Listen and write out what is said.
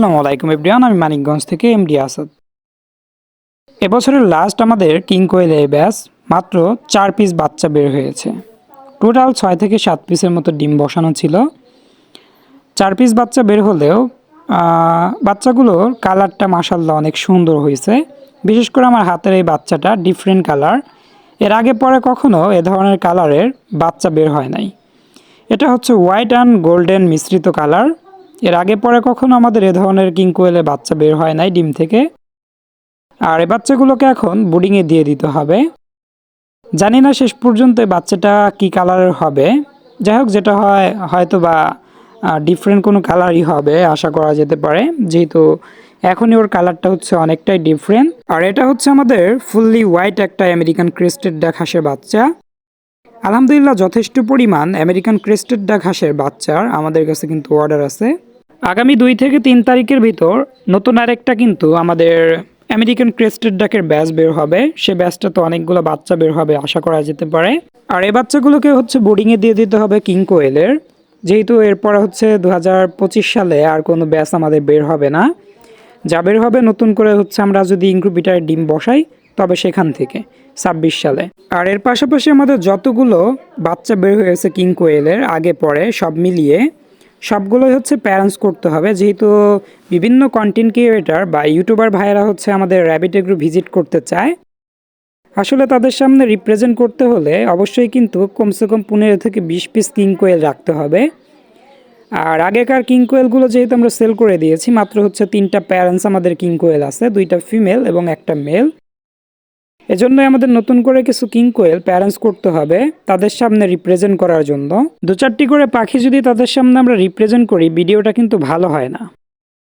আসসালামু আলাইকুম এভরিওয়ান, আমি মানিকগঞ্জ থেকে এমডি আসাদ। এবছরের লাস্ট আমাদের কিং কোয়েলের ব্যাচ মাত্র 4 পিস বাচ্চা বের হয়েছে। টোটাল 6 থেকে 7 পিসের মতো ডিম বসানো ছিল। 4 পিস বাচ্চা বের হলেও বাচ্চাগুলোর কালারটা মাশাআল্লাহ অনেক সুন্দর হয়েছে। বিশেষ করে আমার হাতের এই বাচ্চাটা ডিফারেন্ট কালার। এর আগে পরে কখনো এ ধরনের কালারের বাচ্চা বের হয় নাই। এটা হচ্ছে হোয়াইট অ্যান্ড গোল্ডেন মিশ্রিত কালার। এর আগে পরে কখনো আমাদের এ ধরনের কিং কোয়েলের বাচ্চা বের হয় নাই ডিম থেকে। আর এই বাচ্চাগুলোকে এখন বুডিংয়ে দিয়ে দিতে হবে। জানি না শেষ পর্যন্ত এই বাচ্চাটা কি কালারের হবে। যাই হোক, যেটা হয় হয়তো বা ডিফারেন্ট কোনো কালারই হবে আশা করা যেতে পারে, যেহেতু এখনই ওর কালারটা হচ্ছে অনেকটাই ডিফারেন্ট। আর এটা হচ্ছে আমাদের ফুললি হোয়াইট একটা আমেরিকান ক্রেস্টেড ডাক হাঁসের বাচ্চা। আলহামদুলিল্লাহ যথেষ্ট পরিমাণ আমেরিকান ক্রেস্টেড ডাক হাঁসের বাচ্চার আমাদের কাছে কিন্তু অর্ডার আছে। আগামী 2 থেকে 3 তারিখের ভিতর নতুন আরেকটা কিন্তু আমাদের আমেরিকান ক্রেস্টেড ডাকের ব্যাচ বের হবে। সে ব্যাচটা তো অনেকগুলো বাচ্চা বের হবে আশা করা যেতে পারে। আর এই বাচ্চাগুলোকে হচ্ছে বোর্ডিংয়ে দিয়ে দিতে হবে কিং কোয়েলের, যেহেতু এরপর হচ্ছে 2025 সালে আর কোনো ব্যাচ আমাদের বের হবে না। যা বের হবে নতুন করে হচ্ছে আমরা যদি ইনকিউবেটরে ডিম বসাই তবে সেখান থেকে 26 সালে। আর এর পাশাপাশি আমাদের যতগুলো বাচ্চা বের হয়েছে কিং কোয়েলের আগে পরে সব মিলিয়ে সবগুলোই হচ্ছে প্যারেন্টস করতে হবে, যেহেতু বিভিন্ন কন্টেন্ট ক্রিয়েটার বা ইউটিউবার ভাইয়েরা হচ্ছে আমাদের র্যাবিট এগ্রো ভিজিট করতে চায়। আসলে তাদের সামনে রিপ্রেজেন্ট করতে হলে অবশ্যই কিন্তু কমসে কম 15 থেকে 20 পিস কিং কোয়েল রাখতে হবে। আর আগেকার কিং কোয়েলগুলো যেহেতু আমরা সেল করে দিয়েছি, মাত্র হচ্ছে 3টা প্যারেন্টস আমাদের কিং কোয়েল আছে, 2টা ফিমেল এবং একটা মেল। এজন্যই আমাদের নতুন করে কিছু কিং কোয়েল প্যারেন্টস করতে হবে তাদের সামনে রিপ্রেজেন্ট করার জন্য। 2-4টি করে পাখি যদি তাদের সামনে আমরা রিপ্রেজেন্ট করি ভিডিওটা কিন্তু ভালো হয় না।